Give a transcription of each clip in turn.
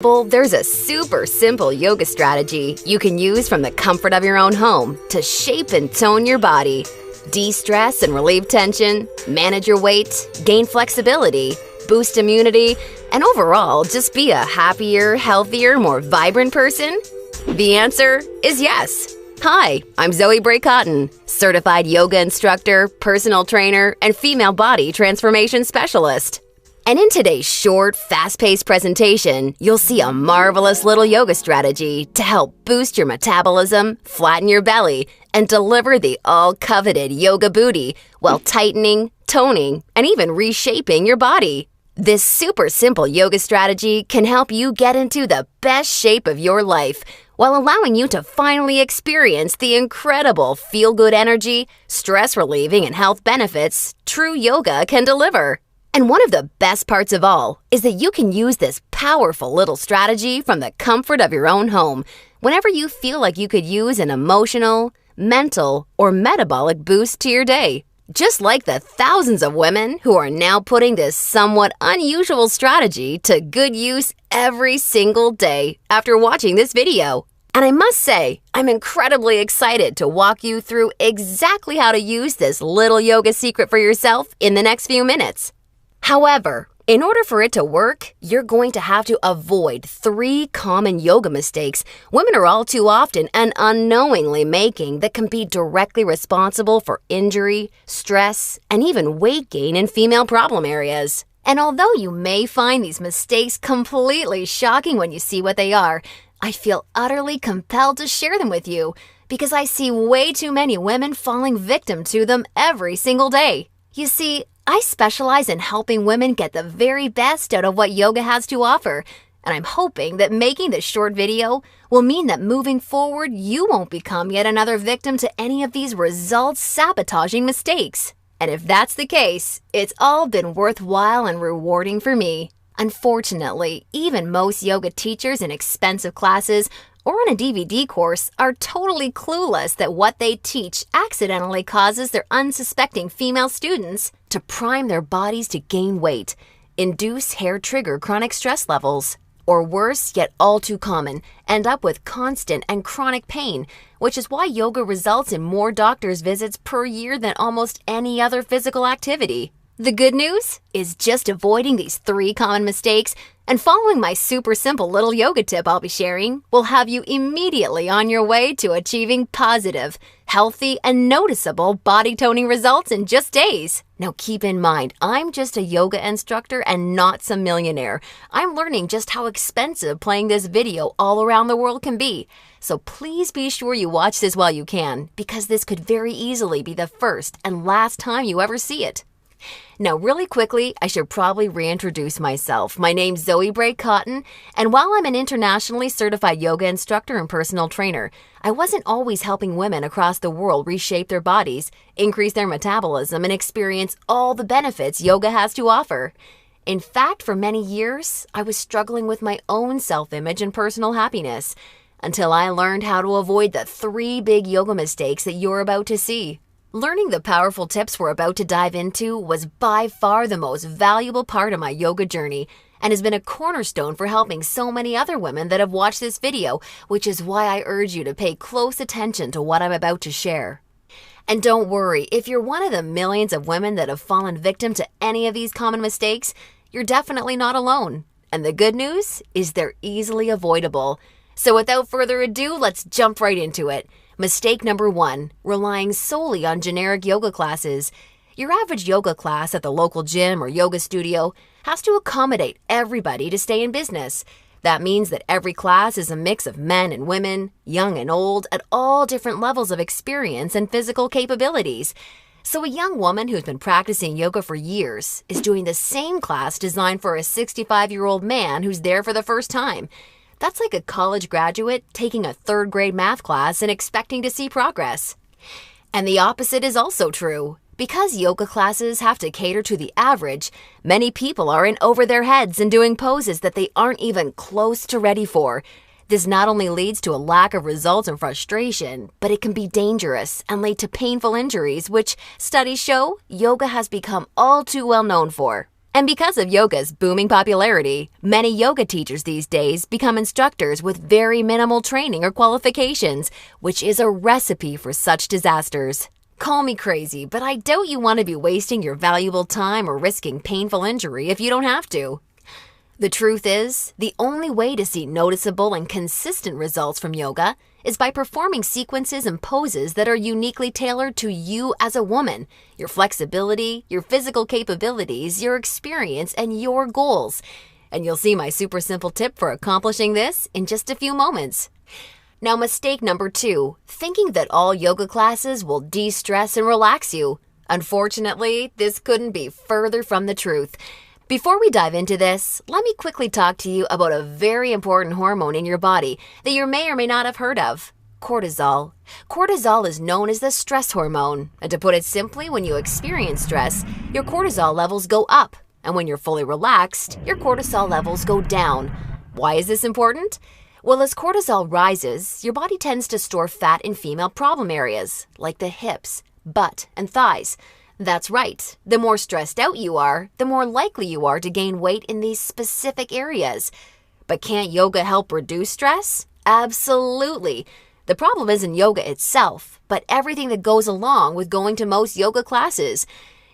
Well, there's a super simple yoga strategy you can use from the comfort of your own home to shape and tone your body, de-stress and relieve tension, manage your weight, gain flexibility, boost immunity, and overall just be a happier, healthier, more vibrant person? The answer is yes. Hi, I'm Zoe Bray-Cotton, certified yoga instructor, personal trainer, and female body transformation specialist. And in today's short, fast-paced presentation, you'll see a marvelous little yoga strategy to help boost your metabolism, flatten your belly, and deliver the all-coveted yoga booty while tightening, toning, and even reshaping your body. This super simple yoga strategy can help you get into the best shape of your life while allowing you to finally experience the incredible feel-good energy, stress-relieving, and health benefits true yoga can deliver. And one of the best parts of all is that you can use this powerful little strategy from the comfort of your own home whenever you feel like you could use an emotional, mental, or metabolic boost to your day. Just like the thousands of women who are now putting this somewhat unusual strategy to good use every single day after watching this video. And I must say, I'm incredibly excited to walk you through exactly how to use this little yoga secret for yourself in the next few minutes. However, in order for it to work, you're going to have to avoid 3 common yoga mistakes women are all too often and unknowingly making that can be directly responsible for injury, stress, and even weight gain in female problem areas. And although you may find these mistakes completely shocking when you see what they are, I feel utterly compelled to share them with you because I see way too many women falling victim to them every single day. You see, I specialize in helping women get the very best out of what yoga has to offer, and I'm hoping that making this short video will mean that moving forward, you won't become yet another victim to any of these results-sabotaging mistakes. And if that's the case, it's all been worthwhile and rewarding for me. Unfortunately, even most yoga teachers in expensive classes or on a DVD course are totally clueless that what they teach accidentally causes their unsuspecting female students to prime their bodies to gain weight, induce hair-trigger chronic stress levels, or worse, yet all too common, end up with constant and chronic pain, which is why yoga results in more doctor's visits per year than almost any other physical activity. The good news is just avoiding these 3 common mistakes and following my super simple little yoga tip I'll be sharing will have you immediately on your way to achieving positive, healthy, and noticeable body toning results in just days. Now keep in mind, I'm just a yoga instructor and not some millionaire. I'm learning just how expensive playing this video all around the world can be. So please be sure you watch this while you can, because this could very easily be the first and last time you ever see it. Now, really quickly, I should probably reintroduce myself. My name's Zoe Bray-Cotton, and while I'm an internationally certified yoga instructor and personal trainer, I wasn't always helping women across the world reshape their bodies, increase their metabolism, and experience all the benefits yoga has to offer. In fact, for many years, I was struggling with my own self-image and personal happiness, until I learned how to avoid the 3 big yoga mistakes that you're about to see. Learning the powerful tips we're about to dive into was by far the most valuable part of my yoga journey and has been a cornerstone for helping so many other women that have watched this video, which is why I urge you to pay close attention to what I'm about to share. And don't worry, if you're one of the millions of women that have fallen victim to any of these common mistakes, you're definitely not alone. And the good news is they're easily avoidable. So without further ado, let's jump right into it. Mistake number 1, relying solely on generic yoga classes. Your average yoga class at the local gym or yoga studio has to accommodate everybody to stay in business. That means that every class is a mix of men and women, young and old, at all different levels of experience and physical capabilities. So a young woman who's been practicing yoga for years is doing the same class designed for a 65-year-old man who's there for the first time. That's like a college graduate taking a 3rd grade math class and expecting to see progress. And the opposite is also true. Because yoga classes have to cater to the average, many people are in over their heads and doing poses that they aren't even close to ready for. This not only leads to a lack of results and frustration, but it can be dangerous and lead to painful injuries, which studies show yoga has become all too well known for. And because of yoga's booming popularity, many yoga teachers these days become instructors with very minimal training or qualifications, which is a recipe for such disasters. Call me crazy, but I doubt you want to be wasting your valuable time or risking painful injury if you don't have to. The truth is, the only way to see noticeable and consistent results from yoga is by performing sequences and poses that are uniquely tailored to you as a woman, your flexibility, your physical capabilities, your experience, and your goals. And you'll see my super simple tip for accomplishing this in just a few moments. Now, mistake number 2, thinking that all yoga classes will de-stress and relax you. Unfortunately, this couldn't be further from the truth. Before we dive into this, let me quickly talk to you about a very important hormone in your body that you may or may not have heard of: cortisol. Cortisol is known as the stress hormone, and to put it simply, when you experience stress, your cortisol levels go up, and when you're fully relaxed, your cortisol levels go down. Why is this important? Well, as cortisol rises, your body tends to store fat in female problem areas, like the hips, butt, and thighs. That's right. The more stressed out you are, the more likely you are to gain weight in these specific areas. But can't yoga help reduce stress? Absolutely. The problem isn't yoga itself, but everything that goes along with going to most yoga classes.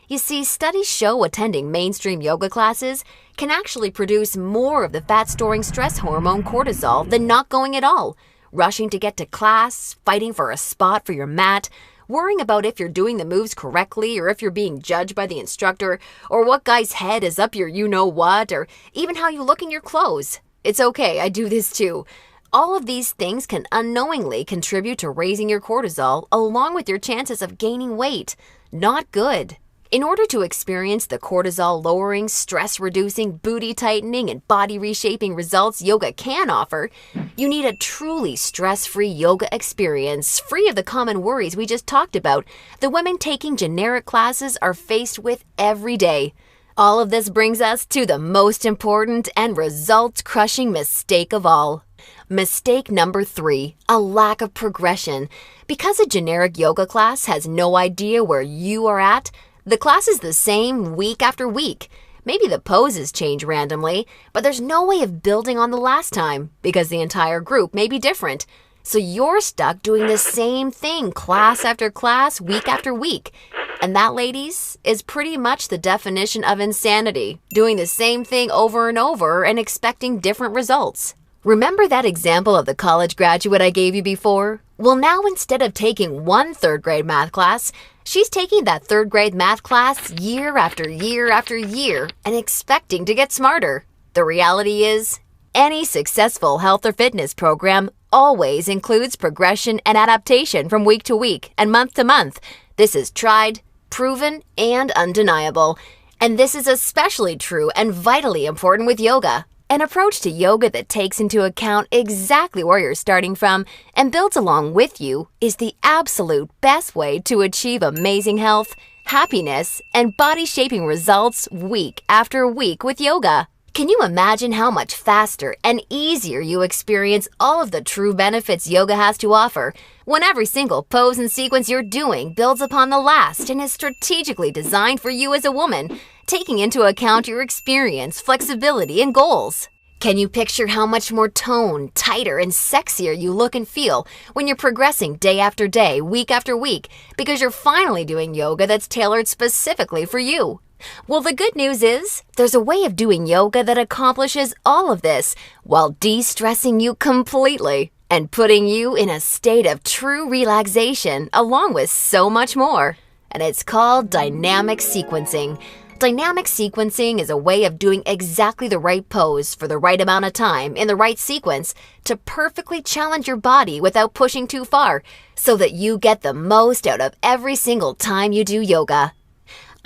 You see, studies show attending mainstream yoga classes can actually produce more of the fat-storing stress hormone cortisol than not going at all. Rushing to get to class, fighting for a spot for your mat, worrying about if you're doing the moves correctly or if you're being judged by the instructor, or what guy's head is up your you-know-what, or even how you look in your clothes. It's okay, I do this too. All of these things can unknowingly contribute to raising your cortisol along with your chances of gaining weight. Not good. In order to experience the cortisol-lowering, stress-reducing, booty-tightening, and body-reshaping results yoga can offer, you need a truly stress-free yoga experience, free of the common worries we just talked about the women taking generic classes are faced with every day. All of this brings us to the most important and results-crushing mistake of all. Mistake number 3, a lack of progression. Because a generic yoga class has no idea where you are at, the class is the same week after week. Maybe the poses change randomly, but there's no way of building on the last time because the entire group may be different. So you're stuck doing the same thing class after class, week after week. And that, ladies, is pretty much the definition of insanity, doing the same thing over and over and expecting different results. Remember that example of the college graduate I gave you before? Well, now instead of taking one third-grade math class, she's taking that third-grade math class year after year after year and expecting to get smarter. The reality is, any successful health or fitness program always includes progression and adaptation from week to week and month to month. This is tried, proven, and undeniable. And this is especially true and vitally important with yoga. An approach to yoga that takes into account exactly where you're starting from and builds along with you is the absolute best way to achieve amazing health, happiness, and body-shaping results week after week with yoga. Can you imagine how much faster and easier you experience all of the true benefits yoga has to offer when every single pose and sequence you're doing builds upon the last and is strategically designed for you as a woman, taking into account your experience, flexibility, and goals? Can you picture how much more toned, tighter, and sexier you look and feel when you're progressing day after day, week after week, because you're finally doing yoga that's tailored specifically for you? Well, the good news is, there's a way of doing yoga that accomplishes all of this while de-stressing you completely and putting you in a state of true relaxation along with so much more. And it's called dynamic sequencing. Dynamic sequencing is a way of doing exactly the right pose for the right amount of time in the right sequence to perfectly challenge your body without pushing too far so that you get the most out of every single time you do yoga.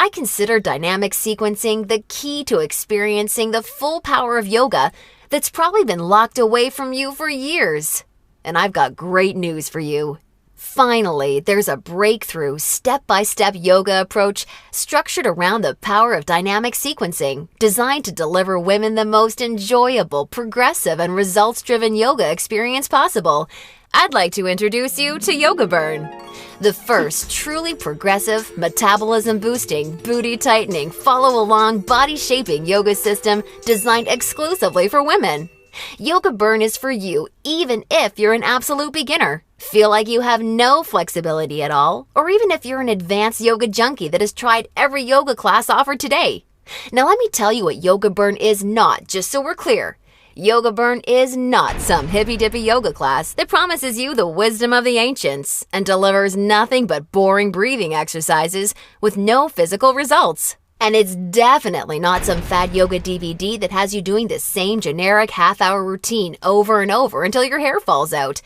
I consider dynamic sequencing the key to experiencing the full power of yoga that's probably been locked away from you for years. And I've got great news for you. Finally, there's a breakthrough, step-by-step yoga approach structured around the power of dynamic sequencing, designed to deliver women the most enjoyable, progressive, and results-driven yoga experience possible. I'd like to introduce you to Yoga Burn, the first truly progressive, metabolism-boosting, booty-tightening, follow-along, body-shaping yoga system designed exclusively for women. Yoga Burn is for you even if you're an absolute beginner, feel like you have no flexibility at all, or even if you're an advanced yoga junkie that has tried every yoga class offered today. Now let me tell you what Yoga Burn is not, just so we're clear. Yoga Burn is not some hippy-dippy yoga class that promises you the wisdom of the ancients and delivers nothing but boring breathing exercises with no physical results. And it's definitely not some fad yoga DVD that has you doing the same generic half-hour routine over and over until your hair falls out.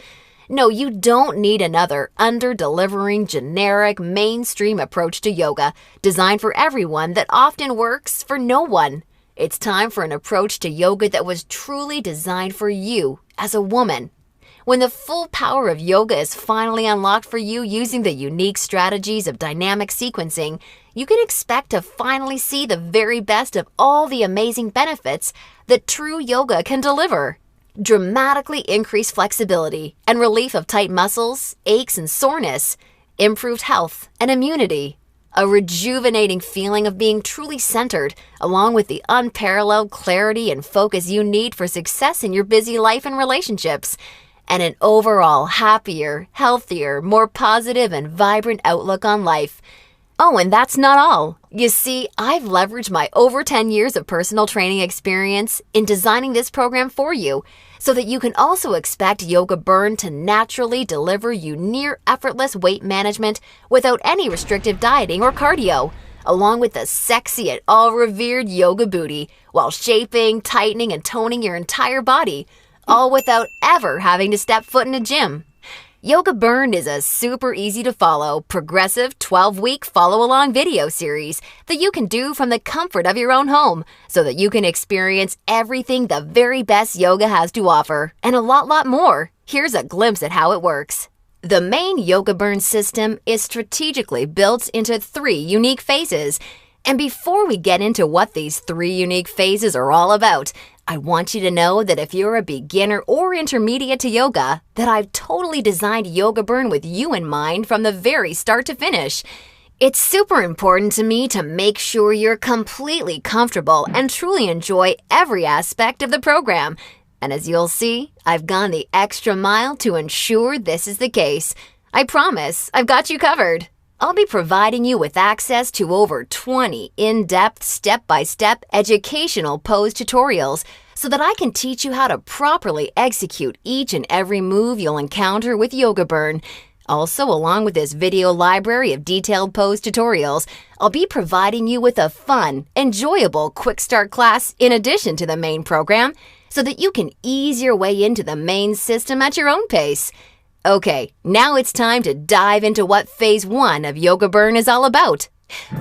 No, you don't need another under-delivering, generic, mainstream approach to yoga designed for everyone that often works for no one. It's time for an approach to yoga that was truly designed for you as a woman. When the full power of yoga is finally unlocked for you using the unique strategies of dynamic sequencing, you can expect to finally see the very best of all the amazing benefits that true yoga can deliver. Dramatically increased flexibility and relief of tight muscles, aches and soreness, improved health and immunity, a rejuvenating feeling of being truly centered, along with the unparalleled clarity and focus you need for success in your busy life and relationships, and an overall happier, healthier, more positive and vibrant outlook on life. Oh, and that's not all. You see, I've leveraged my over 10 years of personal training experience in designing this program for you so that you can also expect Yoga Burn to naturally deliver you near effortless weight management without any restrictive dieting or cardio, along with the sexy and all-revered yoga booty while shaping, tightening, and toning your entire body, all without ever having to step foot in a gym. Yoga Burn is a super easy to follow, progressive 12-week follow-along video series that you can do from the comfort of your own home so that you can experience everything the very best yoga has to offer and a lot more. Here's a glimpse at how it works. The main Yoga Burn system is strategically built into 3 unique phases. And before we get into what these 3 unique phases are all about, I want you to know that if you're a beginner or intermediate to yoga, that I've totally designed Yoga Burn with you in mind from the very start to finish. It's super important to me to make sure you're completely comfortable and truly enjoy every aspect of the program. And as you'll see, I've gone the extra mile to ensure this is the case. I promise, I've got you covered. I'll be providing you with access to over 20 in-depth, step-by-step educational pose tutorials so that I can teach you how to properly execute each and every move you'll encounter with Yoga Burn. Also, along with this video library of detailed pose tutorials, I'll be providing you with a fun, enjoyable quick start class in addition to the main program so that you can ease your way into the main system at your own pace. Okay, now it's time to dive into what Phase 1 of Yoga Burn is all about.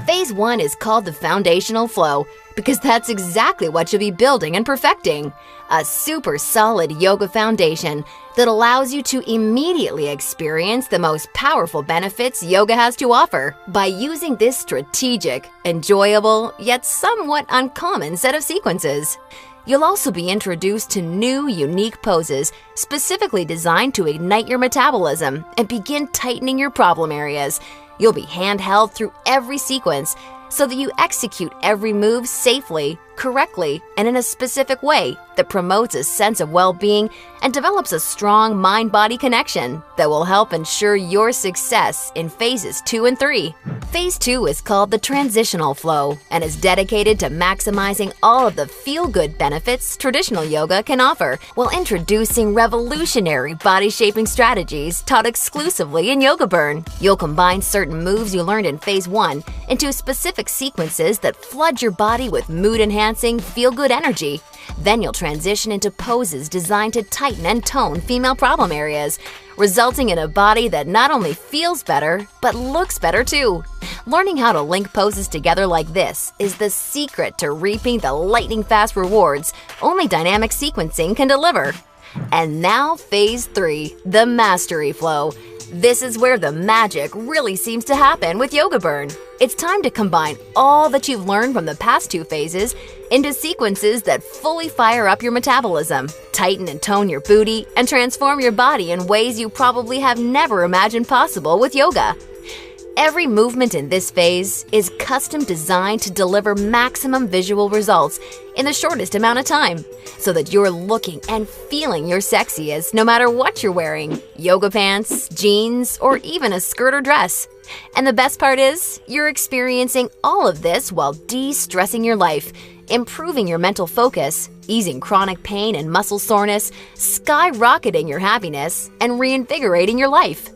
Phase 1 is called the foundational flow because that's exactly what you'll be building and perfecting. A super solid yoga foundation that allows you to immediately experience the most powerful benefits yoga has to offer by using this strategic, enjoyable, yet somewhat uncommon set of sequences. You'll also be introduced to new, unique poses specifically designed to ignite your metabolism and begin tightening your problem areas. You'll be handheld through every sequence so that you execute every move safely, correctly, and in a specific way that promotes a sense of well-being and develops a strong mind-body connection that will help ensure your success in phases 2 and 3. Phase 2 is called the transitional flow and is dedicated to maximizing all of the feel-good benefits traditional yoga can offer while introducing revolutionary body-shaping strategies taught exclusively in Yoga Burn. You'll combine certain moves you learned in Phase 1 into specific sequences that flood your body with mood-enhancing, feel-good energy. Then you'll transition into poses designed to tighten and tone female problem areas, resulting in a body that not only feels better, but looks better too. Learning how to link poses together like this is the secret to reaping the lightning-fast rewards only dynamic sequencing can deliver. And now Phase 3, the mastery flow. This is where the magic really seems to happen with Yoga Burn. It's time to combine all that you've learned from the past 2 phases into sequences that fully fire up your metabolism, tighten and tone your booty, and transform your body in ways you probably have never imagined possible with yoga. Every movement in this phase is custom designed to deliver maximum visual results in the shortest amount of time, so that you're looking and feeling your sexiest no matter what you're wearing: yoga pants, jeans, or even a skirt or dress. And the best part is, you're experiencing all of this while de-stressing your life, improving your mental focus, easing chronic pain and muscle soreness, skyrocketing your happiness, and reinvigorating your life.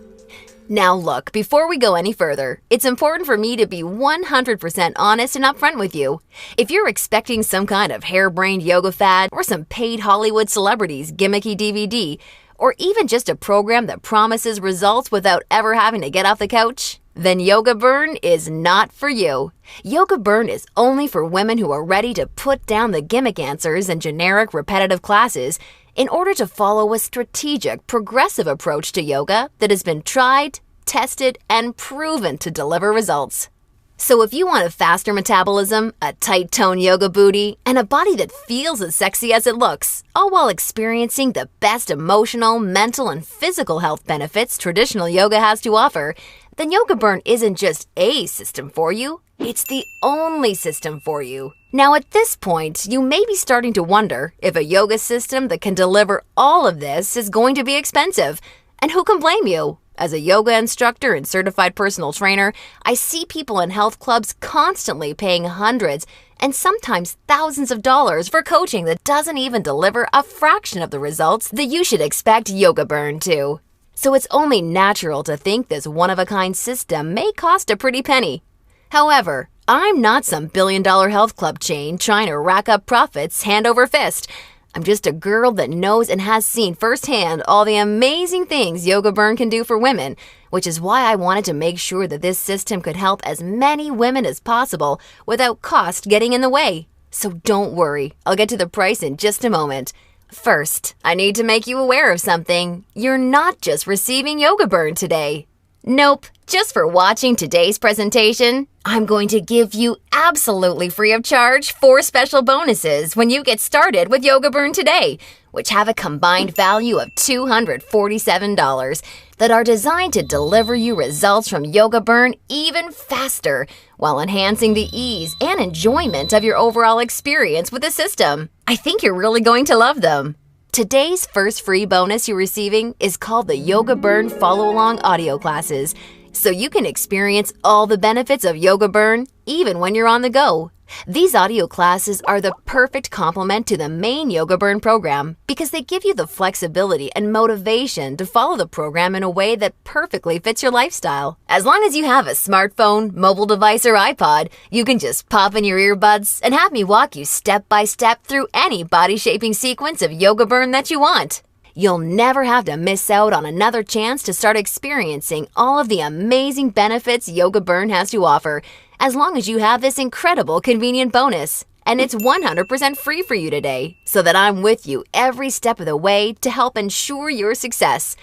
Now look, before we go any further, it's important for me to be 100% honest and upfront with you. If you're expecting some kind of harebrained yoga fad or some paid Hollywood celebrities gimmicky DVD, or even just a program that promises results without ever having to get off the couch, then Yoga Burn is not for you. Yoga Burn is only for women who are ready to put down the gimmick answers and generic repetitive classes in order to follow a strategic, progressive approach to yoga that has been tried, tested, and proven to deliver results. So if you want a faster metabolism, a tight-toned yoga booty, and a body that feels as sexy as it looks, all while experiencing the best emotional, mental, and physical health benefits traditional yoga has to offer, then Yoga Burn isn't just a system for you, it's the only system for you. Now at this point, you may be starting to wonder if a yoga system that can deliver all of this is going to be expensive. And who can blame you? As a yoga instructor and certified personal trainer, I see people in health clubs constantly paying hundreds and sometimes thousands of dollars for coaching that doesn't even deliver a fraction of the results that you should expect Yoga Burn to. So it's only natural to think this one-of-a-kind system may cost a pretty penny. However, I'm not some billion-dollar health club chain trying to rack up profits hand over fist. I'm just a girl that knows and has seen firsthand all the amazing things Yoga Burn can do for women, which is why I wanted to make sure that this system could help as many women as possible without cost getting in the way. So don't worry, I'll get to the price in just a moment. First, I need to make you aware of something. You're not just receiving Yoga Burn today. Nope, just for watching today's presentation, I'm going to give you absolutely free of charge 4 special bonuses when you get started with Yoga Burn today, which have a combined value of $247 that are designed to deliver you results from Yoga Burn even faster while enhancing the ease and enjoyment of your overall experience with the system. I think you're really going to love them. Today's first free bonus you're receiving is called the Yoga Burn Follow-Along Audio Classes, so you can experience all the benefits of Yoga Burn even when you're on the go. These audio classes are the perfect complement to the main Yoga Burn program because they give you the flexibility and motivation to follow the program in a way that perfectly fits your lifestyle. As long as you have a smartphone, mobile device, or iPod, you can just pop in your earbuds and have me walk you step by step through any body-shaping sequence of Yoga Burn that you want. You'll never have to miss out on another chance to start experiencing all of the amazing benefits Yoga Burn has to offer, as long as you have this incredible convenient bonus. And it's 100% free for you today, so that I'm with you every step of the way to help ensure your success.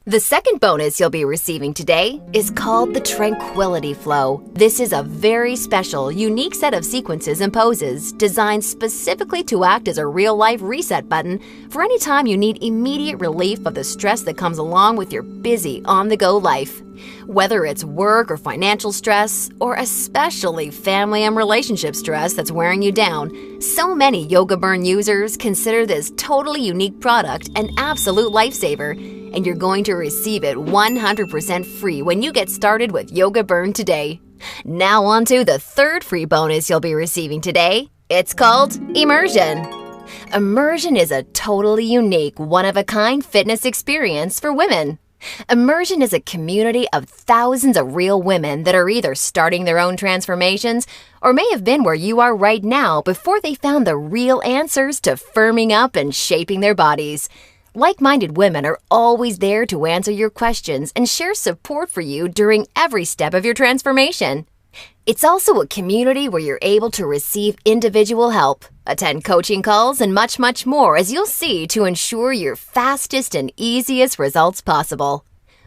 The second bonus you'll be receiving today is called the Tranquility Flow. This is a very special, unique set of sequences and poses designed specifically to act as a real-life reset button for any time you need immediate relief of the stress that comes along with your busy, on-the-go life. Whether it's work or financial stress, or especially family and relationship stress that's wearing you down, so many Yoga Burn users consider this totally unique product an absolute lifesaver, and you're going to receive it 100% free when you get started with Yoga Burn today. Now on to the third free bonus you'll be receiving today. It's called Immersion. Immersion is a totally unique, one-of-a-kind fitness experience for women. Immersion is a community of thousands of real women that are either starting their own transformations or may have been where you are right now before they found the real answers to firming up and shaping their bodies. Like-minded women are always there to answer your questions and share support for you during every step of your transformation. It's also a community where you're able to receive individual help, attend coaching calls, and much, much more, as you'll see, to ensure your fastest and easiest results possible.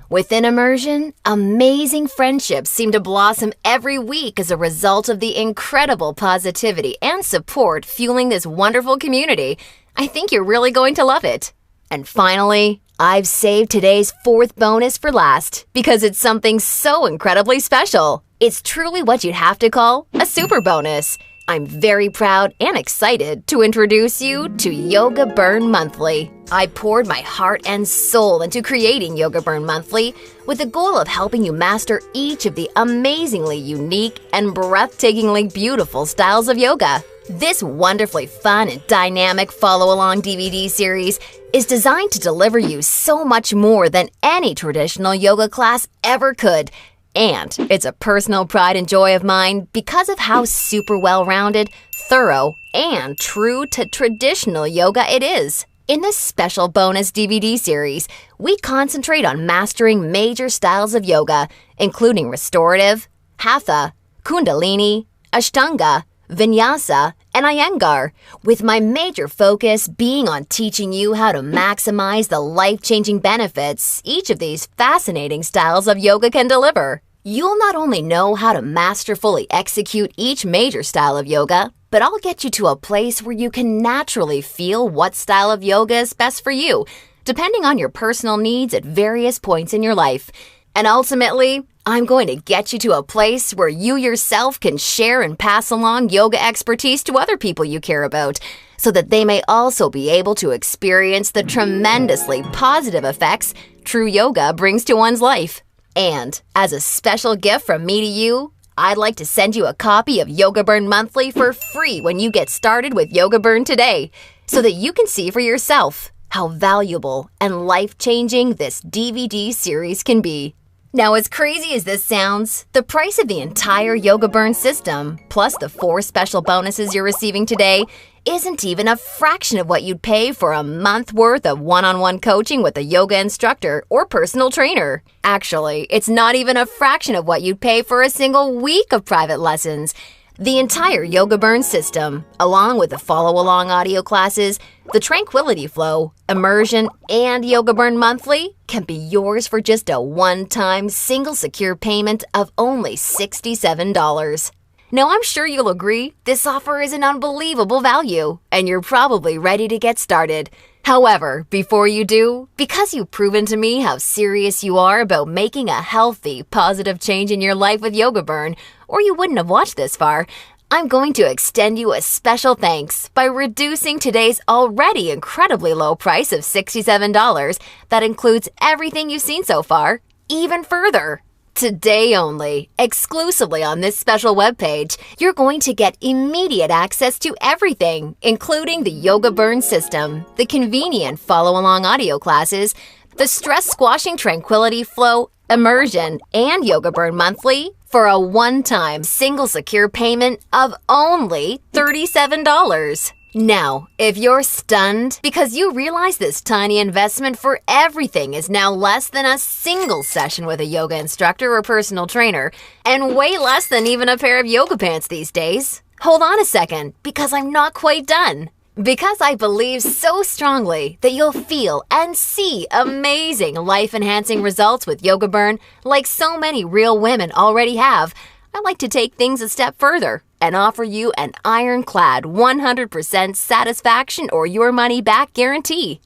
Within immersion, amazing friendships seem to blossom every week as a result of the incredible positivity and support fueling this wonderful community. I think you're really going to love it. And finally, I've saved today's fourth bonus for last because it's something so incredibly special. It's truly what you'd have to call a super bonus. I'm very proud and excited to introduce you to Yoga Burn Monthly. I poured my heart and soul into creating Yoga Burn Monthly with the goal of helping you master each of the amazingly unique and breathtakingly beautiful styles of yoga. This wonderfully fun and dynamic follow-along DVD series is designed to deliver you so much more than any traditional yoga class ever could. And it's a personal pride and joy of mine because of how super well-rounded, thorough, and true to traditional yoga it is. In this special bonus DVD series, we concentrate on mastering major styles of yoga, including restorative, hatha, kundalini, ashtanga, vinyasa, and iyengar, with my major focus being on teaching you how to maximize the life-changing benefits each of these fascinating styles of yoga can deliver. You'll not only know how to masterfully execute each major style of yoga, but I'll get you to a place where you can naturally feel what style of yoga is best for you, depending on your personal needs at various points in your life. And ultimately, I'm going to get you to a place where you yourself can share and pass along yoga expertise to other people you care about, so that they may also be able to experience the tremendously positive effects true yoga brings to one's life. And as a special gift from me to you, I'd like to send you a copy of Yoga Burn Monthly for free when you get started with Yoga Burn today, so that you can see for yourself how valuable and life-changing this DVD series can be. Now, as crazy as this sounds, the price of the entire Yoga Burn system, plus the 4 special bonuses you're receiving today, isn't even a fraction of what you'd pay for a month worth of one-on-one coaching with a yoga instructor or personal trainer. Actually, it's not even a fraction of what you'd pay for a single week of private lessons. The entire Yoga Burn system, along with the follow-along audio classes, the Tranquility Flow, Immersion, and Yoga Burn Monthly, can be yours for just a one-time single secure payment of only $67. Now, I'm sure you'll agree this offer is an unbelievable value, and you're probably ready to get started. However, before you do, because you've proven to me how serious you are about making a healthy, positive change in your life with Yoga Burn, or you wouldn't have watched this far, I'm going to extend you a special thanks by reducing today's already incredibly low price of $67 that includes everything you've seen so far, even further. Today only, exclusively on this special webpage, you're going to get immediate access to everything, including the Yoga Burn system, the convenient follow-along audio classes, the stress-squashing Tranquility Flow, Immersion, and Yoga Burn Monthly for a one-time single secure payment of only $37. Now, if you're stunned because you realize this tiny investment for everything is now less than a single session with a yoga instructor or personal trainer, and way less than even a pair of yoga pants these days, hold on a second, because I'm not quite done. Because I believe so strongly that you'll feel and see amazing life-enhancing results with Yoga Burn like so many real women already have, I'd like to take things a step further and offer you an ironclad 100% satisfaction or your money back guarantee.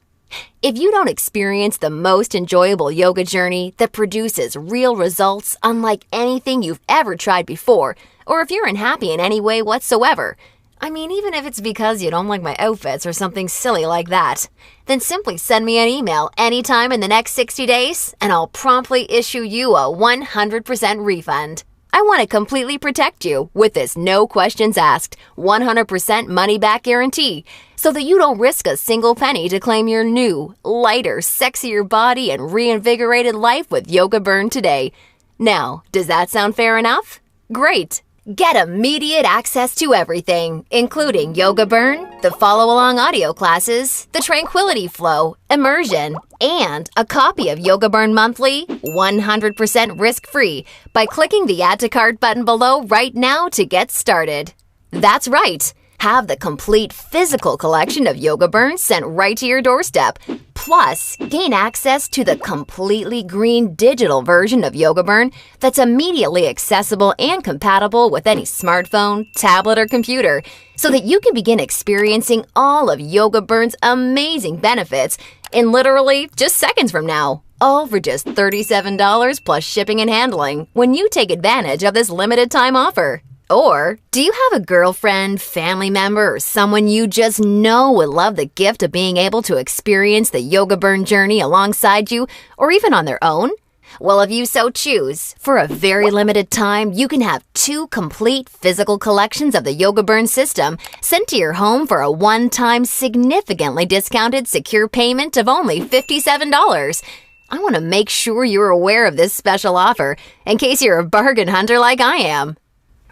If you don't experience the most enjoyable yoga journey that produces real results unlike anything you've ever tried before, or if you're unhappy in any way whatsoever, even if it's because you don't like my outfits or something silly like that, then simply send me an email anytime in the next 60 days and I'll promptly issue you a 100% refund. I want to completely protect you with this no questions asked, 100% money back guarantee, so that you don't risk a single penny to claim your new, lighter, sexier body and reinvigorated life with Yoga Burn today. Now, does that sound fair enough? Great! Get immediate access to everything, including Yoga Burn, the follow-along audio classes, the Tranquility Flow, Immersion, and a copy of Yoga Burn Monthly 100% risk-free by clicking the Add to Cart button below right now to get started. That's right! Have the complete physical collection of yoga burns sent right to your doorstep. Plus, gain access to the completely green digital version of Yoga Burn that's immediately accessible and compatible with any smartphone, tablet, or computer, so that you can begin experiencing all of Yoga Burn's amazing benefits in literally just seconds from now. All for just $37 plus shipping and handling when you take advantage of this limited time offer. Or, do you have a girlfriend, family member, or someone you just know would love the gift of being able to experience the Yoga Burn journey alongside you, or even on their own? Well, if you so choose, for a very limited time, you can have 2 complete physical collections of the Yoga Burn system sent to your home for a one-time, significantly discounted secure payment of only $57. I want to make sure you're aware of this special offer in case you're a bargain hunter like I am.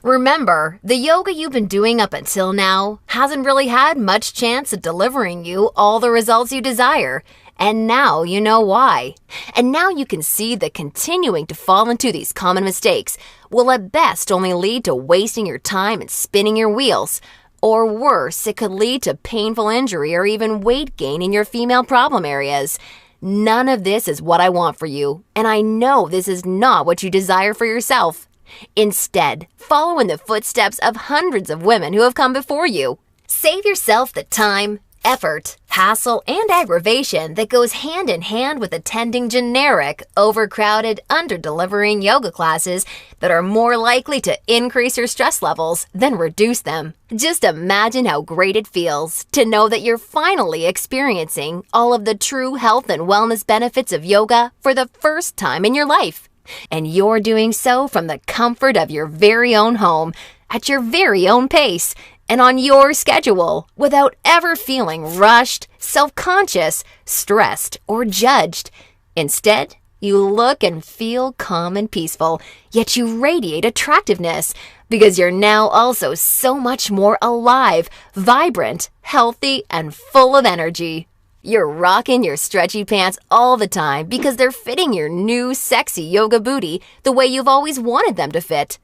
Remember, the yoga you've been doing up until now hasn't really had much chance of delivering you all the results you desire, and now you know why. And now you can see that continuing to fall into these common mistakes will at best only lead to wasting your time and spinning your wheels. Or worse, it could lead to painful injury or even weight gain in your female problem areas. None of this is what I want for you, and I know this is not what you desire for yourself. Instead, follow in the footsteps of hundreds of women who have come before you. Save yourself the time, effort, hassle, and aggravation that goes hand in hand with attending generic, overcrowded, under-delivering yoga classes that are more likely to increase your stress levels than reduce them. Just imagine how great it feels to know that you're finally experiencing all of the true health and wellness benefits of yoga for the first time in your life. And you're doing so from the comfort of your very own home, at your very own pace, and on your schedule, without ever feeling rushed, self-conscious, stressed, or judged. Instead, you look and feel calm and peaceful, yet you radiate attractiveness, because you're now also so much more alive, vibrant, healthy, and full of energy. You're rocking your stretchy pants all the time because they're fitting your new sexy yoga booty the way you've always wanted them to fit.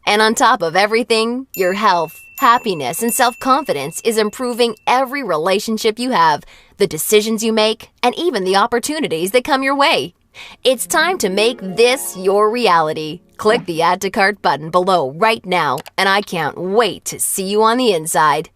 And on top of everything, your health, happiness, and self-confidence is improving every relationship you have, the decisions you make, and even the opportunities that come your way. It's time to make this your reality. Click the Add to Cart button below right now, and I can't wait to see you on the inside.